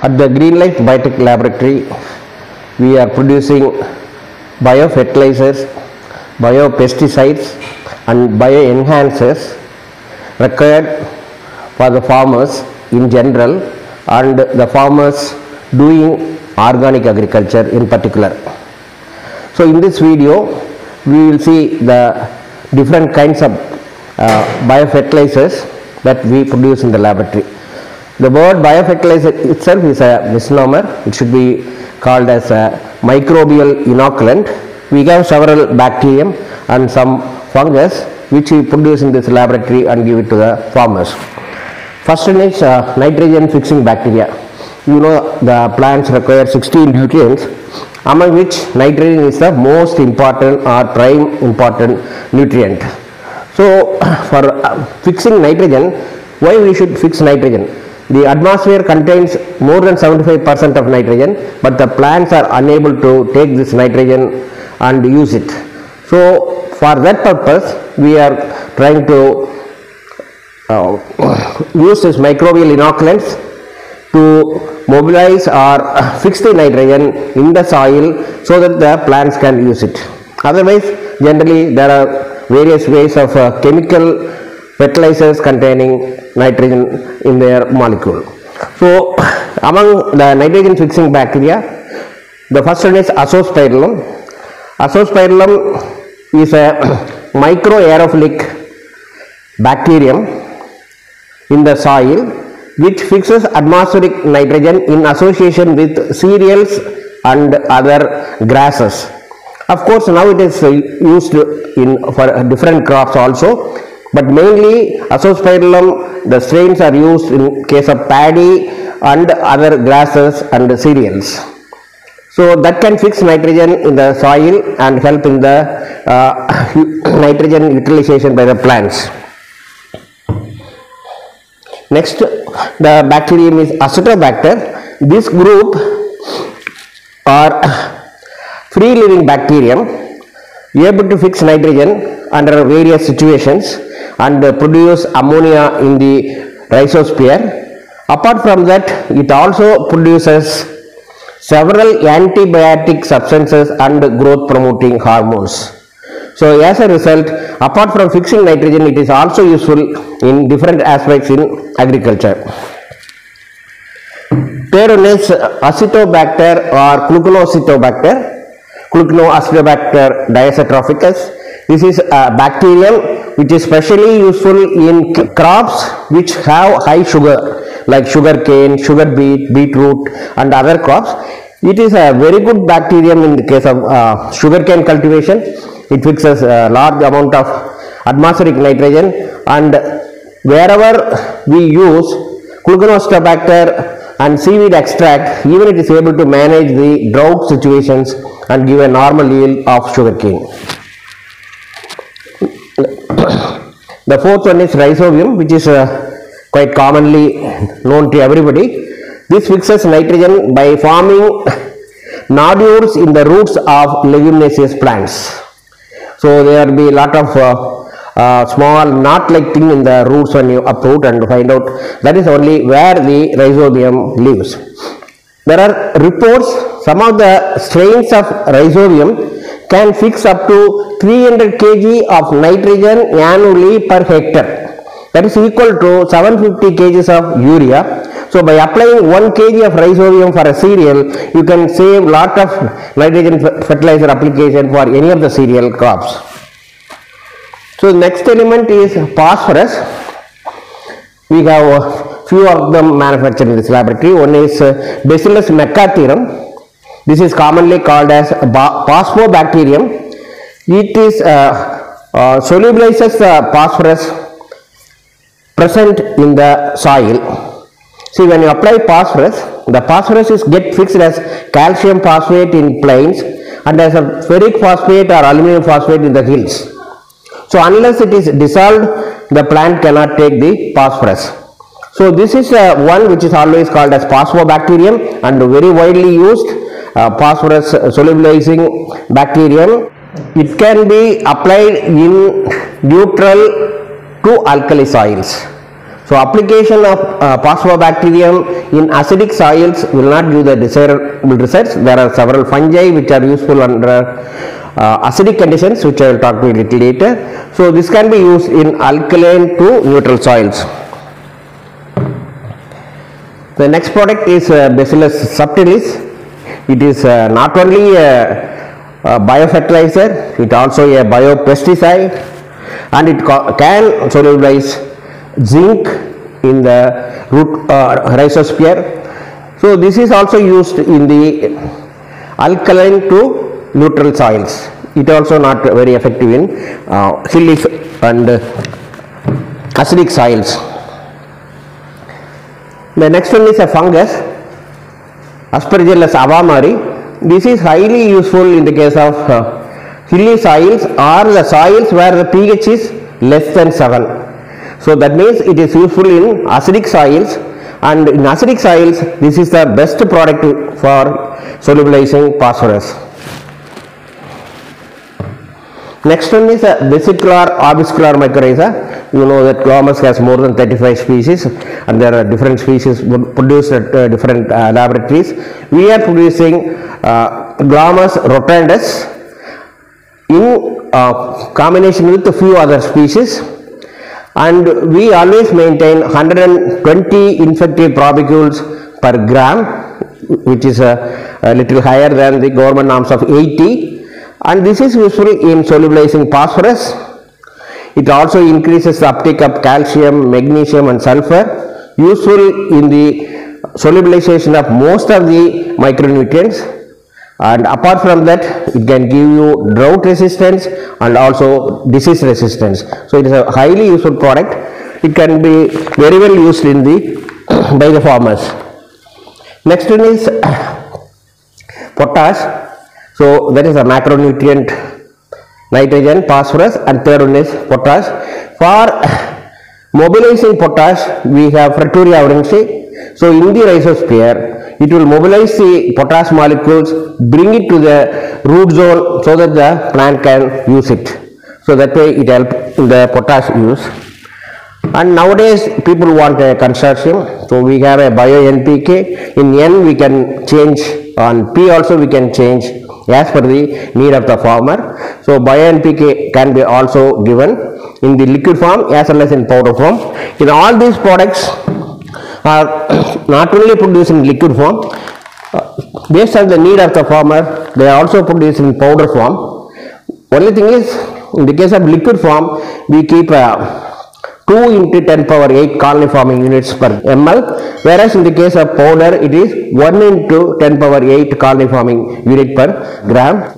At the Green Life Biotech Laboratory, we are producing biofertilizers, biopesticides and bioenhancers required for the farmers in general and the farmers doing organic agriculture in particular. So in this video, we will see the different kinds of biofertilizers that we produce in the laboratory. The word biofertilizer itself is a misnomer. It should be called as a microbial inoculant. We have several bacterium and some fungus which we produce in this laboratory and give it to the farmers. First one is nitrogen fixing bacteria. You know the plants require 16 nutrients, among which nitrogen is the most important or prime important nutrient. So for fixing nitrogen, why we should fix nitrogen? The atmosphere contains more than 75% of nitrogen, but the plants are unable to take this nitrogen and use it. So for that purpose, we are trying to use this microbial inoculants to mobilize or fix the nitrogen in the soil so that the plants can use it. Otherwise, generally there are various ways of chemical fertilizers containing nitrogen in their molecule. So among the nitrogen fixing bacteria, the first one is Azospirillum. Azospirillum is a microaerophilic bacterium in the soil which fixes atmospheric nitrogen in association with cereals and other grasses. Of course, now it is used for different crops also, but mainly Azospirillum, the strains are used in case of paddy and other grasses and cereals. So that can fix nitrogen in the soil and help in the nitrogen utilization by the plants. Next, the bacterium is Acetobacter. This group are free living bacterium able to fix nitrogen under various situations and produce ammonia in the rhizosphere. Apart from that, it also produces several antibiotic substances and growth promoting hormones. So as a result, apart from fixing nitrogen, it is also useful in different aspects in agriculture. Third one is Acetobacter or Cluconacetobacter. Cluconacetobacter diacetrophicus. This is a bacterium which is specially useful in crops which have high sugar, like sugar cane, sugar beet, beetroot and other crops. It is a very good bacterium in the case of sugarcane cultivation. It fixes a large amount of atmospheric nitrogen, and wherever we use Cluconacetobacter and seaweed extract, even it is able to manage the drought situations and give a normal yield of sugarcane. The fourth one is Rhizobium, which is quite commonly known to everybody. This fixes nitrogen by forming nodules in the roots of leguminaceous plants. So there will be a lot of small knot-like thing in the roots when you uproot and find out that is only where the Rhizobium lives. There are reports some of the strains of Rhizobium can fix up to 300 kg of nitrogen annually per hectare. That is equal to 750 kg of urea. So by applying 1 kg of Rhizobium for a cereal, you can save lot of nitrogen fertilizer application for any of the cereal crops. So next element is phosphorus. We have a few of them manufactured in this laboratory. One is Bacillus mecaterum. This is commonly called as phosphobacterium. It is solubilizes the phosphorus present in the soil. See, when you apply phosphorus, the phosphorus is get fixed as calcium phosphate in plains and as a ferric phosphate or aluminum phosphate in the hills. So unless it is dissolved, the plant cannot take the phosphorus. So this is one which is always called as phosphobacterium and very widely used phosphorus solubilizing bacterium. It can be applied in neutral to alkali soils. So application of Phosphobacterium in acidic soils will not give the desirable results. There are several fungi which are useful under acidic conditions, which I will talk to you a little later. So this can be used in alkaline to neutral soils. The next product is Bacillus subtilis. It is not only a biofertilizer, it also a biopesticide, and it can solubilize zinc in the root rhizosphere. So this is also used in the alkaline to neutral soils. It also not very effective in hilly and acidic soils. The next one is a fungus, Aspergillus avamari. This is highly useful in the case of hilly soils or the soils where the pH is less than 7. So that means it is useful in acidic soils, and in acidic soils this is the best product for solubilizing phosphorus. Next one is a vesicular orbicularis mycorrhiza. You know that Glomus has more than 35 species, and there are different species produced at different laboratories. We are producing Glomus rotundus in combination with a few other species, and we always maintain 120 infective propagules per gram, which is a little higher than the government norms of 80, and this is useful in solubilizing phosphorus. It also increases the uptake of calcium, magnesium and sulfur, useful in the solubilization of most of the micronutrients, and apart from that it can give you drought resistance and also disease resistance. So it is a highly useful product. It can be very well used in the by the farmers. Next one is potash. So that is a macronutrient, nitrogen, phosphorus, and third one is potash. For mobilizing potash we have Frituria aurantiae. So in the rhizosphere it will mobilize the potash molecules, bring it to the root zone so that the plant can use it. So that way it helps in the potash use. And nowadays people want a consortium. So we have a bio NPK. In N we can change, on P also we can change as per the need of the farmer. So bio NPK can be also given in the liquid form as well as in powder form. In all these products are not only produced in liquid form, based on the need of the farmer they are also produced in powder form. Only thing is, in the case of liquid form we keep 2 into 10 power 8 colony forming units per ml, whereas in the case of powder it is 1 into 10 power 8 colony forming unit per gram.